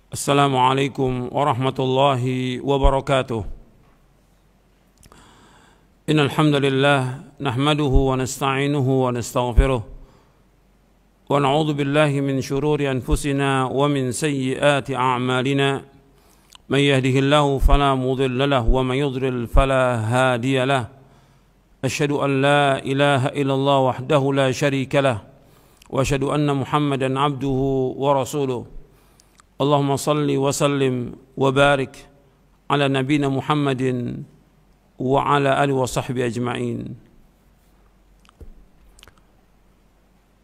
Assalamualaikum warahmatullahi wabarakatuh. Innal hamdalillah nahmaduhu wa nasta'inuhu wa nastaghfiruh wa na'udzu billahi min shururi anfusina wa min sayyiati a'malina. Man yahdihillahu fala mudilla lahu wa man yudlil fala hadiya lahu. Asyhadu an la ilaha illallah wahdahu la syarika lahu wa asyhadu anna Muhammadan 'abduhu wa rasuluh. Allahumma salli wa sallim wa barik ala nabina Muhammadin wa ala alihi wa sahbihi ajma'in.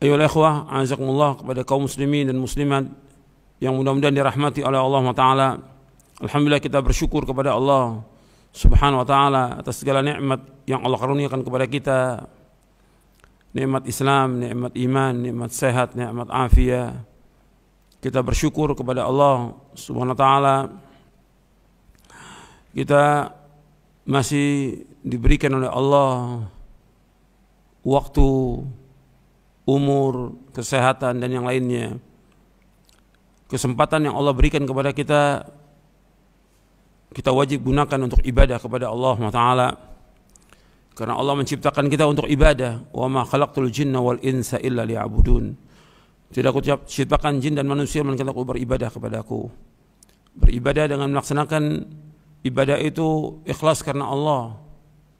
Ayolah ikhwah, azakumullah, kepada kaum muslimin dan muslimat yang mudah-mudahan dirahmati oleh Allah Ta'ala. Alhamdulillah, kita bersyukur kepada Allah Subhanahu wa ta'ala atas segala nikmat yang Allah karuniakan kepada kita. Nikmat Islam, nikmat iman, nikmat sehat, nikmat afiat. Kita bersyukur kepada Allah Subhanahu wa ta'ala. Kita masih diberikan oleh Allah waktu, umur, kesehatan dan yang lainnya. Kesempatan yang Allah berikan kepada kita, kita wajib gunakan untuk ibadah kepada Allah Ta'ala. Karena Allah menciptakan kita untuk ibadah. Wa ma khalaqtul jinna wal insa illa liya'budun. Tidak aku ciptakan jin dan manusia melainkan aku beribadah kepadaku. Beribadah dengan melaksanakan ibadah itu ikhlas karena Allah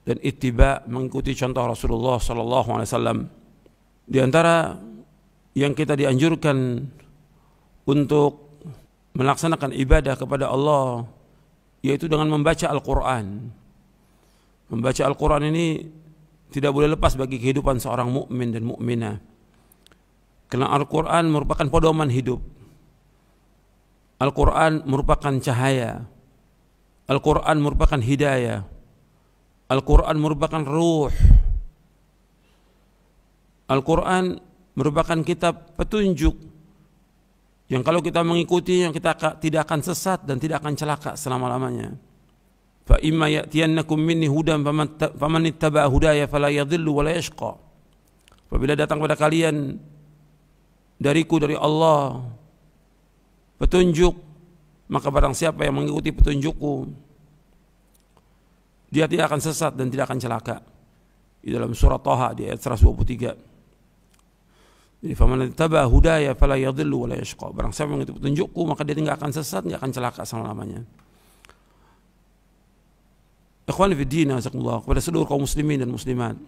dan ittiba, mengikuti contoh Rasulullah sallallahu alaihi wasallam. Di antara yang kita dianjurkan untuk melaksanakan ibadah kepada Allah yaitu dengan membaca Al-Qur'an. Membaca Al-Qur'an ini tidak boleh lepas bagi kehidupan seorang mukmin dan mukminah. Karena Al-Quran merupakan pedoman hidup. Al-Quran merupakan cahaya. Al-Quran merupakan hidayah. Al-Quran merupakan ruh. Al-Quran merupakan kitab petunjuk yang kalau kita mengikuti, yang kita tidak akan sesat dan tidak akan celaka selama-lamanya. Fa imma ya'tiyannakum minni hudan faman ittaba'a hudaya fala yadhillu wa la yashqa. Apabila datang pada kalian dariku, dari Allah, petunjuk, maka barang siapa yang mengikuti petunjukku, dia tidak akan sesat dan tidak akan celaka. Di dalam surah Thaha di ayat 123. Jadi faman ittaba'a hudaya fala yadhillu wa la yashqa. Barang siapa yang mengikuti petunjukku, maka dia tidak akan sesat, tidak akan celaka selama-lamanya. Ikhwan fi din, jazakumullah, kepada seluruh kaum muslimin dan muslimat,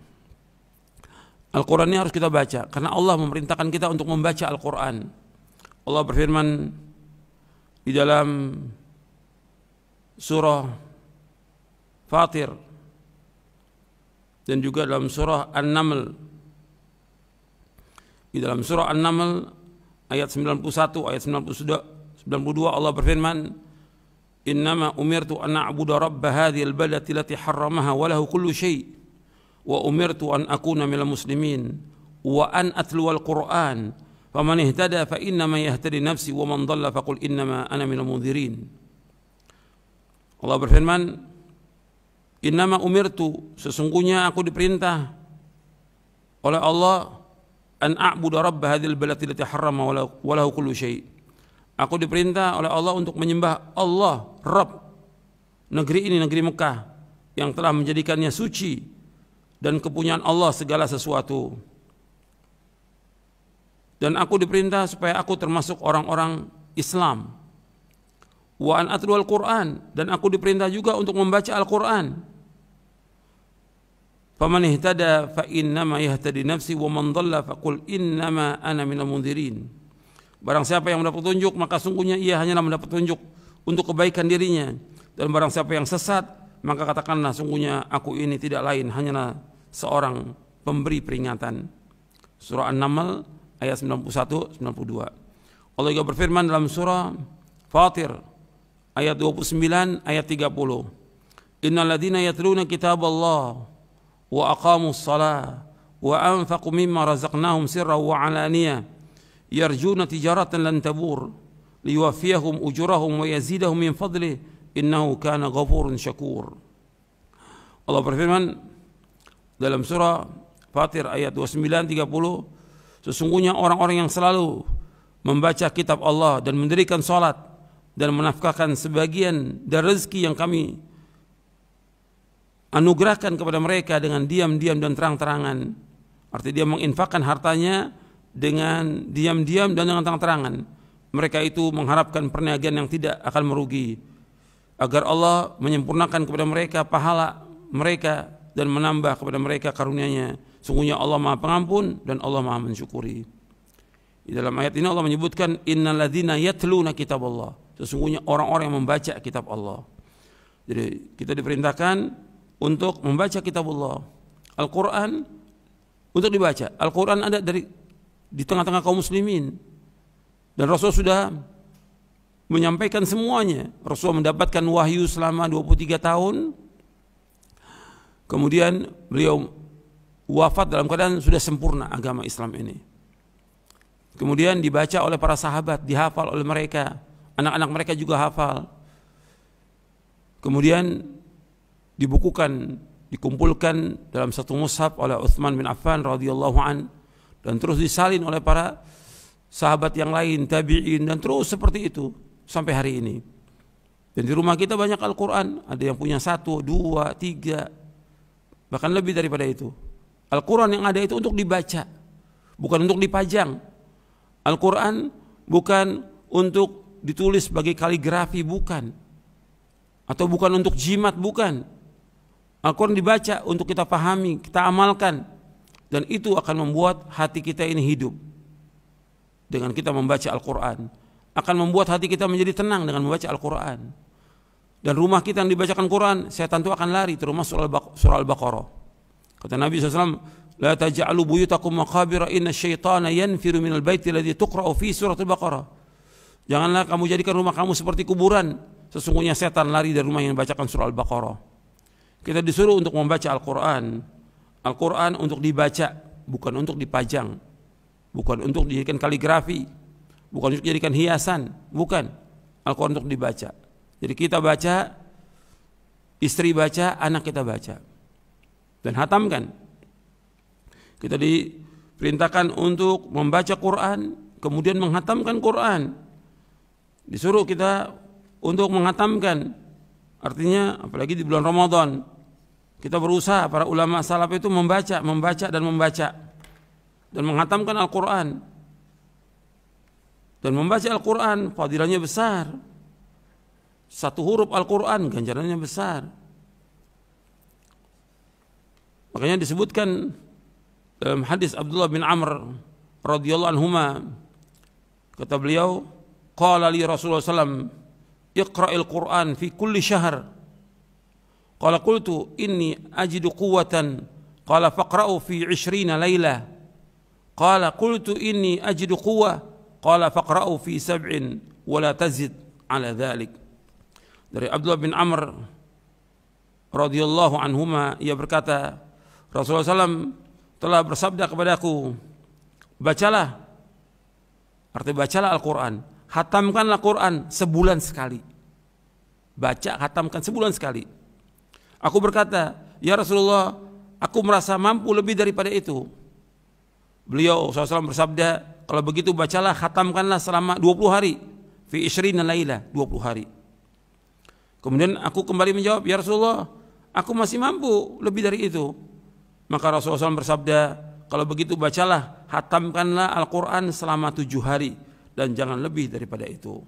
Al-Quran ini harus kita baca, karena Allah memerintahkan kita untuk membaca Al-Quran. Allah berfirman di dalam surah Fatir dan juga dalam surah An-Naml. Di dalam surah An-Naml ayat 91, ayat 92 Allah berfirman, "Innama umirtu an a'budu rabb hadhil balati allati harramaha wa lahu kullu syai'. Wa umirtu an akuna minal muslimin wa an atluwal Qur'an faman ihtada fa innama yahtadi nafsi wa man dhalla faqul innama ana minal mundhirin." Allah berfirman, "Innama umirtu," sesungguhnya aku diperintah oleh Allah, "an a'budu rabb hadzal balati allati harrama wa lahu kullu syai'." Aku diperintah oleh Allah untuk menyembah Allah, Rabb negeri ini, negeri Mekah, yang telah menjadikannya suci dan kepunyaan Allah segala sesuatu. Dan aku diperintah supaya aku termasuk orang-orang Islam. Wa an atluwal Qur'an, dan aku diperintah juga untuk membaca Al-Qur'an. Faman ihtada fa innama yahtadi nafsi wa man dhalla faqul innama ana minal mundhirin. Barang siapa yang mendapat petunjuk, maka sungguhnya ia hanyalah mendapat petunjuk untuk kebaikan dirinya. Dan barang siapa yang sesat, maka katakanlah sungguhnya aku ini tidak lain hanyalah seorang pemberi peringatan. Surah An-Naml ayat 91-92. Allah juga berfirman dalam surah Fatir ayat 29 ayat 30. Innal ladzina yatluna kitaballah wa aqamus shalah wa anfaqu mimma razaqnahum sirran wa alaniyah yarjuna tijaratan lan tabur liwaffiyahum ujurahum wa yazidahum min fadlih innahu kana ghafurun syakur. Allah berfirman dalam surah Fatir ayat 29-30, sesungguhnya orang-orang yang selalu membaca kitab Allah dan mendirikan salat dan menafkahkan sebagian dari rezeki yang kami anugerahkan kepada mereka dengan diam-diam dan terang-terangan. Artinya dia menginfakkan hartanya dengan diam-diam dan dengan terang-terangan. Mereka itu mengharapkan perniagaan yang tidak akan merugi, agar Allah menyempurnakan kepada mereka pahala mereka dan menambah kepada mereka karunia-Nya. Sungguhnya Allah Maha Pengampun dan Allah Maha Mensyukuri. Di dalam ayat ini Allah menyebutkan innalladzina yatluna kitaballah. Sesungguhnya orang-orang yang membaca kitab Allah. Jadi kita diperintahkan untuk membaca kitab Allah. Al-Quran untuk dibaca. Al-Quran ada di tengah-tengah kaum muslimin. Dan Rasul sudah menyampaikan semuanya. Rasul mendapatkan wahyu selama 23 tahun. Kemudian beliau wafat dalam keadaan sudah sempurna agama Islam ini. Kemudian dibaca oleh para sahabat, dihafal oleh mereka, anak-anak mereka juga hafal. Kemudian dibukukan, dikumpulkan dalam satu mushaf oleh Utsman bin Affan radhiyallahu an, dan terus disalin oleh para sahabat yang lain, tabi'in, dan terus seperti itu sampai hari ini. Dan di rumah kita banyak Al-Quran, ada yang punya 1, 2, 3, bahkan lebih daripada itu. Al-Quran yang ada itu untuk dibaca, bukan untuk dipajang. Al-Quran bukan untuk ditulis sebagai kaligrafi, bukan. Atau bukan untuk jimat, bukan. Al-Quran dibaca untuk kita pahami, kita amalkan. Dan itu akan membuat hati kita ini hidup. Dengan kita membaca Al-Quran, akan membuat hati kita menjadi tenang dengan membaca Al-Quran. Dan rumah kita yang dibacakan Quran, setan itu akan lari, termasuk surah Al-Baqarah. Kata Nabi SAW, la taj'alu buyutakum maqabira inna syaitana yanfiru minal baiti alladhi tuqra'u fi surah Al-Baqarah. Janganlah kamu jadikan rumah kamu seperti kuburan, sesungguhnya setan lari dari rumah yang dibacakan surah Al-Baqarah. Kita disuruh untuk membaca Al-Quran. Al-Quran untuk dibaca, bukan untuk dipajang, bukan untuk dijadikan kaligrafi, bukan untuk dijadikan hiasan, bukan. Al-Quran untuk dibaca. Jadi kita baca, istri baca, anak kita baca, dan hatamkan. Kita diperintahkan untuk membaca Quran, kemudian menghatamkan Quran. Disuruh kita untuk menghatamkan. Artinya apalagi di bulan Ramadan, kita berusaha, para ulama salaf itu membaca dan menghatamkan Al-Quran. Dan membaca Al-Quran fadilahnya besar. Satu huruf Al-Quran ganjarannya besar. Makanya disebutkan dalam hadis Abdullah bin Amr radhiyallahu anhuma, kata beliau, qala li Rasulullah sallam, iqra'il Qur'an fi kulli syahr. Qala qultu inni ajidu quwwatan. Qala faqra'u fi 20 laylah. Qala qultu inni ajidu quwwah. Qala faqra'u fi 7 wa la tazid ala dhalik. Dari Abdullah bin Amr radhiyallahu anhuma, ia berkata, Rasulullah SAW telah bersabda kepadaku, bacalah, artinya bacalah Al-Quran, hatamkanlah Quran sebulan sekali. Baca, hatamkan sebulan sekali. Aku berkata, ya Rasulullah, aku merasa mampu lebih daripada itu. Beliau SAW bersabda, kalau begitu bacalah, hatamkanlah selama 20 hari. Fi 20 laylah, 20 hari. Kemudian aku kembali menjawab, ya Rasulullah, aku masih mampu lebih dari itu. Maka Rasulullah SAW bersabda, kalau begitu bacalah, hatamkanlah Al-Quran selama 7 hari. Dan jangan lebih daripada itu.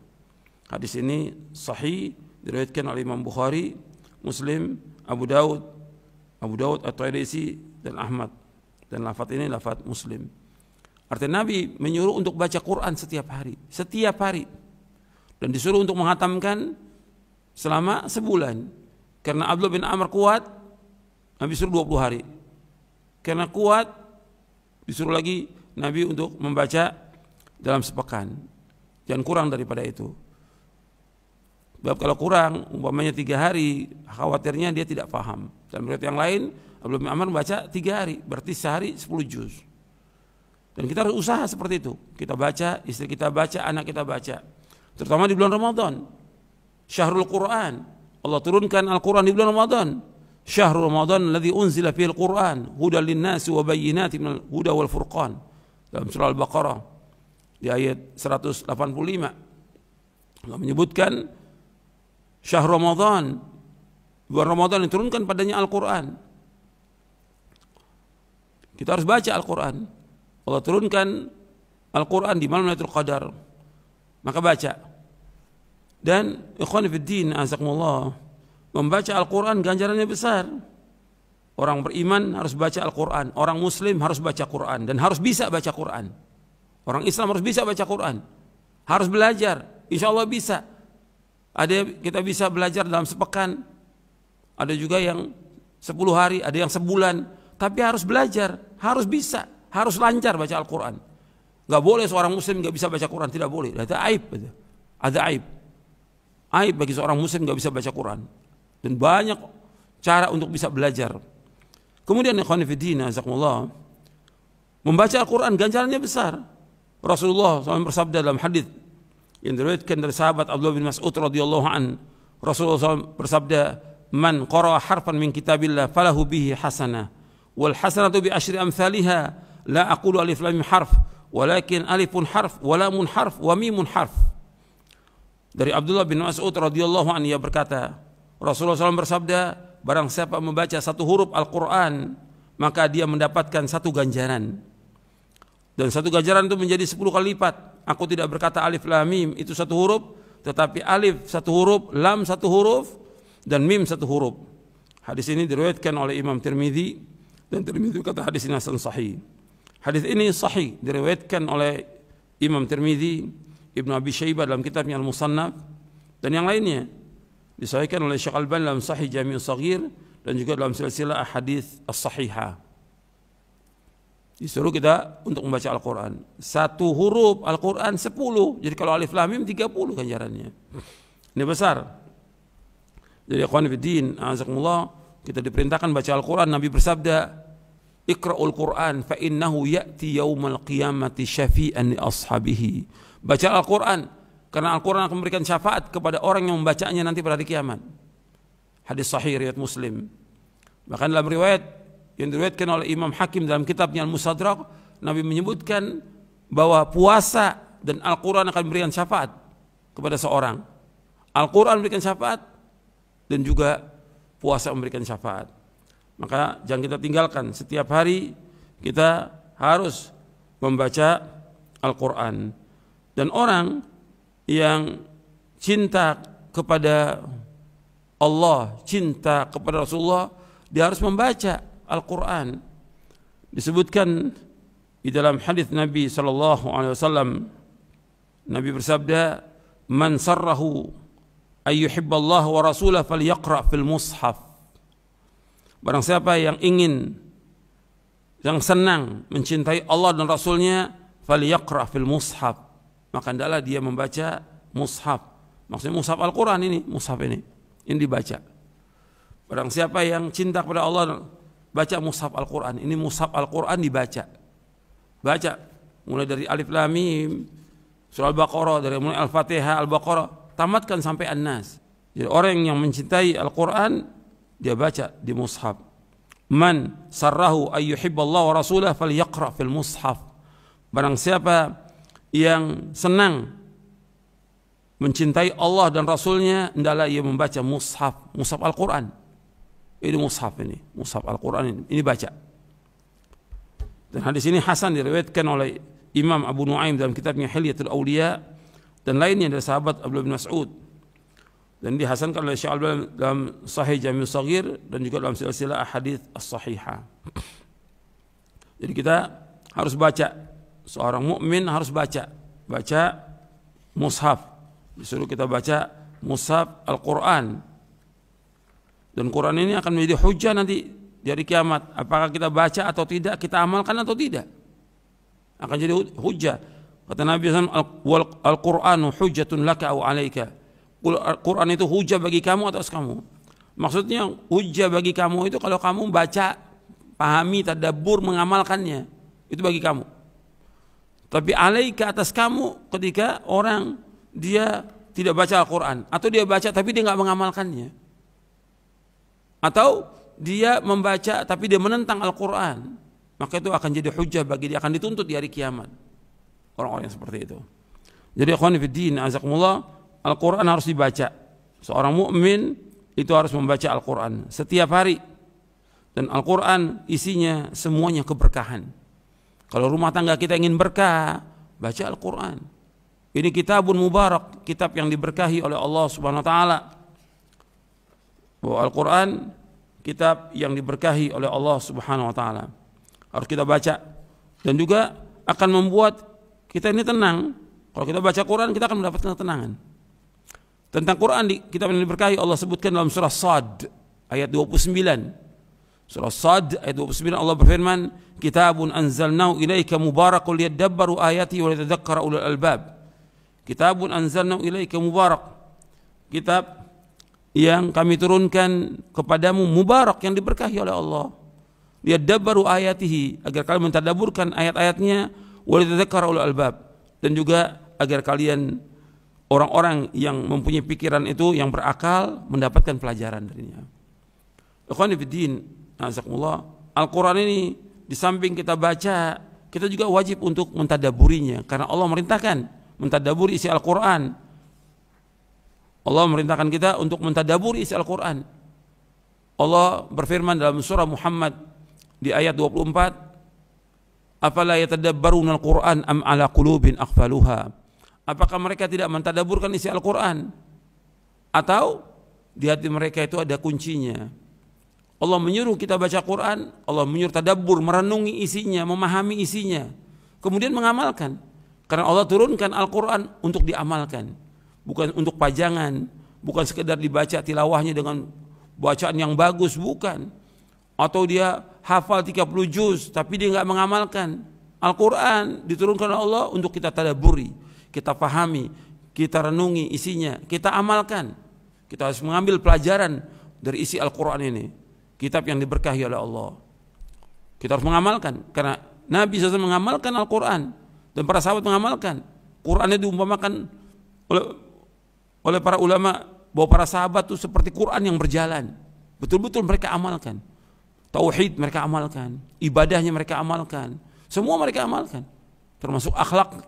Hadis ini sahih, diriwayatkan oleh Imam Bukhari, Muslim, Abu Daud At-Tirmidzi dan Ahmad. Dan lafaz ini lafaz Muslim. Artinya Nabi menyuruh untuk baca Quran setiap hari. Dan disuruh untuk menghatamkan selama sebulan. Karena Abdullah bin Amr kuat, Nabi suruh 20 hari. Karena kuat, disuruh lagi Nabi untuk membaca dalam sepekan. Jangan kurang daripada itu. Sebab kalau kurang, umpamanya 3 hari, khawatirnya dia tidak paham. Dan menurut yang lain, Abdullah bin Amr membaca 3 hari, berarti sehari 10 juz. Dan kita harus usaha seperti itu. Kita baca, istri kita baca, anak kita baca. Terutama di bulan Ramadan. Syahrul Quran. Allah turunkan Al-Quran di bulan Ramadan. Syahrul Ramadan alladzi unzila fihil Quran hudan linnasi wa bayyinatin minal huda wal furqan. Dalam surah Al-Baqarah di ayat 185. Allah menyebutkan syahr Ramadan, bulan Ramadan diturunkan padanya Al-Quran. Kita harus baca Al-Quran. Allah turunkan Al-Quran di malam Lailatul Qadar, maka baca. Dan ikhwan fiddin azakumullah, membaca Al-Quran ganjarannya besar. Orang beriman harus baca Al-Quran, orang muslim harus baca Quran dan harus bisa baca Quran. Orang Islam harus bisa baca Quran, harus belajar. Insya Allah bisa. Ada kita bisa belajar dalam sepekan, ada juga yang 10 hari, ada yang sebulan. Tapi harus belajar, harus bisa, harus lancar baca Al-Quran. Gak boleh seorang muslim gak bisa baca Quran, tidak boleh. Itu aib, ada aib. Aib bagi seorang muslim gak bisa baca Quran. Dan banyak cara untuk bisa belajar. Kemudian ikhwan fillah azakumullah, membaca Al-Quran ganjarannya besar. Rasulullah SAW bersabda dalam hadis yang diriwayatkan dari sahabat Abdullah bin Mas'ud radhiyallahu an, Rasulullah SAW bersabda, "Man qara'a harfan min kitabillah falahu bihi hasanah, wal hasanatu bi asyri amsalha, la aqulu alif lam mim harf, walakin alifun harf, wa lamun harf, wa mimun harf." Dari Abdullah bin Mas'ud radhiyallahu an, ia berkata, Rasulullah SAW bersabda, barang siapa membaca satu huruf Al-Quran, maka dia mendapatkan satu ganjaran. Dan satu ganjaran itu menjadi 10 kali lipat. Aku tidak berkata alif lam mim itu satu huruf, tetapi alif satu huruf, lam satu huruf, dan mim satu huruf. Hadis ini diriwayatkan oleh Imam Tirmidzi, dan Tirmidzi kata hadis ini hasan sahih. Hadis ini sahih diriwayatkan oleh Imam Tirmidzi, Ibnu Abi Syaibah dalam kitabnya Al-Musannaf, dan yang lainnya. Disahihkan oleh Syekh Al-Albani dalam Sahih Jami' Shaghir dan juga dalam silsilah hadis as-sahihah. Disuruh kita untuk membaca Al-Quran. Satu huruf Al-Quran 10. Jadi kalau alif lam mim 30 ganjarannya. Ini besar. Jadi ikhwan fillah azakumullah, kita diperintahkan baca Al-Quran. Nabi bersabda, "Iqra'ul Quran fa innahu ya'ti yaumal qiyamati syafi'an li ashabihi." Baca Al-Quran, karena Al-Quran akan memberikan syafaat kepada orang yang membacanya nanti pada hari kiamat. Hadis sahih riwayat Muslim. Bahkan dalam riwayat yang diriwayatkan oleh Imam Hakim dalam kitabnya Al-Mustadrak, Nabi menyebutkan bahwa puasa dan Al-Quran akan memberikan syafaat kepada seorang. Al-Quran memberikan syafaat dan juga puasa memberikan syafaat. Maka jangan kita tinggalkan, setiap hari kita harus membaca Al-Quran. Dan orang yang cinta kepada Allah, cinta kepada Rasulullah, dia harus membaca Al-Quran. Disebutkan di dalam hadis Nabi SAW, Nabi bersabda, "Man sarrahu ayyuhibballah wa rasulah falyaqra' fil mushaf." Barang siapa yang ingin, yang senang mencintai Allah dan Rasulnya, falyaqra' fil mushaf, maka hendaklah dia membaca mushaf. Maksudnya mushaf Al-Quran ini, mushaf ini dibaca. Barang siapa yang cinta kepada Allah, baca mushaf Al-Quran. Ini mushaf Al-Quran dibaca. Baca mulai dari alif lam mim, surah Al-Baqarah, dari mulai Al-Fatihah, Al-Baqarah, tamatkan sampai An-Nas. Jadi orang yang mencintai Al-Quran, dia baca di mushaf. Man sarrahu ayyuhibballah wa rasulah falyaqra' fil mushaf. Barang siapa yang senang mencintai Allah dan Rasulnya, hendaklah ia membaca mushaf, mushaf Al-Quran. Ini mushaf ini, mushaf Al-Quran ini baca. Dan hadis ini hasan diriwayatkan oleh Imam Abu Nuaim dalam kitabnya Hilyatul Awliya dan lainnya dari sahabat Abdullah bin Mas'ud. Dan dihasankan oleh Syekh Al-Albani dalam Sahih Jami' Shaghir dan juga dalam silsilah hadis as-sahihah. Jadi kita harus baca. Seorang mukmin harus baca mushaf. Disuruh kita baca mushaf Al-Quran. Dan Quran ini akan menjadi hujjah nanti di hari kiamat. Apakah kita baca atau tidak, kita amalkan atau tidak, akan jadi hujjah. Kata Nabi SAW, Al-Quranu hujjatun laka au alaika. Quran itu hujjah bagi kamu atau atas kamu. Maksudnya hujjah bagi kamu itu kalau kamu baca, pahami, tadabbur, mengamalkannya, itu bagi kamu. Tapi alaika atas kamu ketika orang dia tidak baca Al-Quran, atau dia baca tapi dia nggak mengamalkannya, atau dia membaca tapi dia menentang Al-Quran, maka itu akan jadi hujjah bagi dia, akan dituntut di hari kiamat orang-orang yang seperti itu. Jadi ikhwan fillah azakumullah, Al-Quran harus dibaca. Seorang mukmin itu harus membaca Al-Quran setiap hari. Dan Al-Quran isinya semuanya keberkahan. Kalau rumah tangga kita ingin berkah, baca Al-Quran. Ini kitabun mubarak, kitab yang diberkahi oleh Allah Subhanahu wa taala. Bahwa Al-Quran kitab yang diberkahi oleh Allah Subhanahu wa taala. Harus kita baca, dan juga akan membuat kita ini tenang. Kalau kita baca Quran, kita akan mendapatkan ketenangan. Tentang Quran di kitab yang diberkahi, Allah sebutkan dalam surah Sad ayat 29. Surah Sad ayat 29, Allah berfirman, "Kitabun anzalnahu ilaika mubarakun liyadabbaru ayati wa liyatadzakkara ulul albab." Kitabun anzalnahu ilaika mubarak. Kitab yang kami turunkan kepadamu mubarak, yang diberkahi oleh Allah. Liyadabbaru ayatihi, agar kalian mentadaburkan ayat-ayatnya, wa liyatadzakkara ulul albab, dan juga agar kalian orang-orang yang mempunyai pikiran itu, yang berakal, mendapatkan pelajaran darinya. Ikhwani fiddin, azakumullah, Al-Quran ini di samping kita baca, kita juga wajib untuk mentadaburinya, karena Allah merintahkan mentadaburi isi Al-Quran. Allah merintahkan kita untuk mentadaburi isi Al-Quran. Allah berfirman dalam surah Muhammad di ayat 24, "Afala yatadabbaruna al-Quran am ala qulubin aqfaluha?" Apakah mereka tidak mentadaburkan isi Al-Quran, atau di hati mereka itu ada kuncinya? Allah menyuruh kita baca Quran, Allah menyuruh tadabbur, merenungi isinya, memahami isinya, kemudian mengamalkan. Karena Allah turunkan Al-Quran untuk diamalkan, bukan untuk pajangan, bukan sekedar dibaca tilawahnya dengan bacaan yang bagus, bukan. Atau dia hafal 30 juz tapi dia nggak mengamalkan. Al-Quran diturunkan oleh Allah untuk kita tadabburi, kita pahami, kita renungi isinya, kita amalkan. Kita harus mengambil pelajaran dari isi Al-Quran ini, kitab yang diberkahi oleh Allah. Kita harus mengamalkan, karena Nabi SAW mengamalkan Al-Quran, dan para sahabat mengamalkan. Qurannya diumpamakan oleh para ulama bahwa para sahabat itu seperti Quran yang berjalan. Betul-betul mereka amalkan. Tauhid mereka amalkan, ibadahnya mereka amalkan, semua mereka amalkan. Termasuk akhlak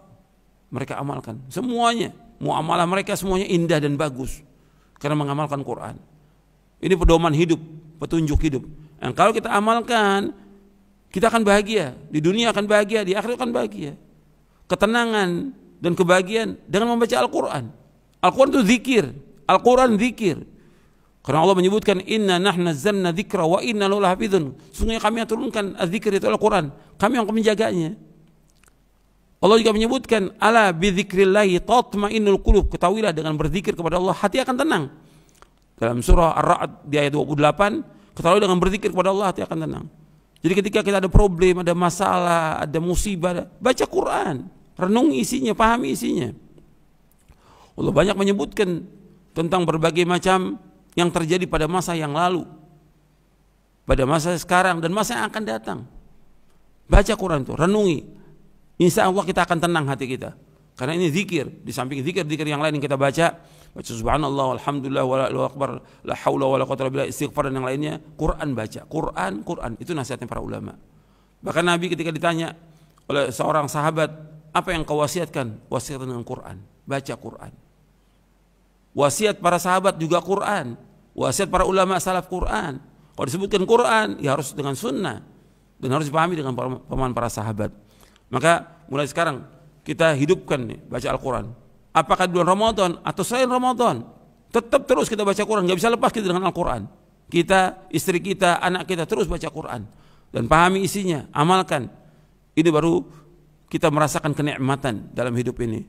mereka amalkan. Semuanya, muamalah mereka semuanya indah dan bagus karena mengamalkan Quran. Ini pedoman hidup, petunjuk hidup. Dan kalau kita amalkan, kita akan bahagia. Di dunia akan bahagia, di akhirat akan bahagia. Ketenangan dan kebahagiaan dengan membaca Al-Quran. Al-Quran itu zikir, Al-Quran zikir. Karena Allah menyebutkan, "Inna nahnu nazzalna dzikra wa inna lahu lahafizun." Sungguh kami yang turunkan zikir itu Al-Quran, kami yang akan menjaganya. Allah juga menyebutkan, "Ala bidzikrillahi tatma'innul qulub." Ketahuilah, dengan berzikir kepada Allah hati akan tenang. Dalam surah Ar-Ra'd di ayat 28, ketahuilah dengan berzikir kepada Allah hati akan tenang. Jadi ketika kita ada problem, ada masalah, ada musibah, baca Quran, renungi isinya, pahami isinya. Allah banyak menyebutkan tentang berbagai macam yang terjadi pada masa yang lalu, pada masa sekarang, dan masa yang akan datang. Baca Quran itu, renungi. Insya Allah kita akan tenang hati kita. Karena ini zikir, di samping zikir-zikir yang lain yang kita baca subhanallah, alhamdulillah, wallahu akbar, la haula wala quwwata illa billah, istighfar dan yang lainnya, Quran baca. Quran, itu nasihatnya para ulama. Bahkan Nabi ketika ditanya oleh seorang sahabat, "Apa yang kau wasiatkan?" "Wasiat dengan Quran." Baca Quran. Wasiat para sahabat juga Quran. Wasiat para ulama salaf Quran. Kalau disebutkan Quran, ya harus dengan sunnah, dan harus dipahami dengan pemahaman para sahabat. Maka mulai sekarang kita hidupkan nih, baca Al-Quran. Apakah di bulan Ramadan atau selain Ramadan, tetap terus kita baca Quran. Gak bisa lepas kita dengan Al-Quran. Kita, istri kita, anak kita terus baca Quran dan pahami isinya, amalkan. Ini baru kita merasakan kenikmatan dalam hidup ini.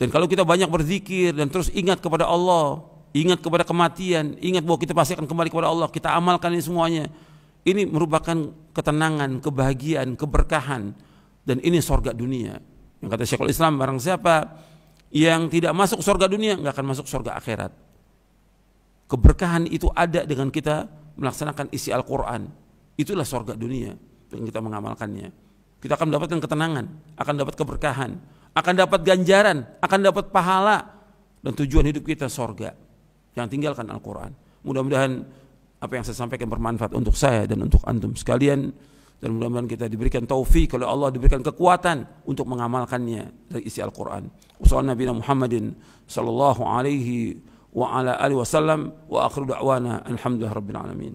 Dan kalau kita banyak berzikir dan terus ingat kepada Allah, ingat kepada kematian, ingat bahwa kita pasti akan kembali kepada Allah, kita amalkan ini semuanya. Ini merupakan ketenangan, kebahagiaan, keberkahan, dan ini surga dunia. Yang kata Syekhul Islam, barang siapa yang tidak masuk surga dunia, nggak akan masuk surga akhirat. Keberkahan itu ada dengan kita melaksanakan isi Al-Quran. Itulah surga dunia dengan kita mengamalkannya. Kita akan mendapatkan ketenangan, akan dapat keberkahan, akan dapat ganjaran, akan dapat pahala, dan tujuan hidup kita surga. Yang tinggalkan Al-Quran. Mudah-mudahan apa yang saya sampaikan bermanfaat untuk saya dan untuk antum sekalian. dan mudah-mudahan kita diberikan taufik oleh Allah, diberikan kekuatan untuk mengamalkannya dari isi Al-Quran. Wassalamualaikum Muhammadin sallallahu alaihi wa ala alihi wasallam wa akhiru da'wana alhamdulillahi rabbil alamin.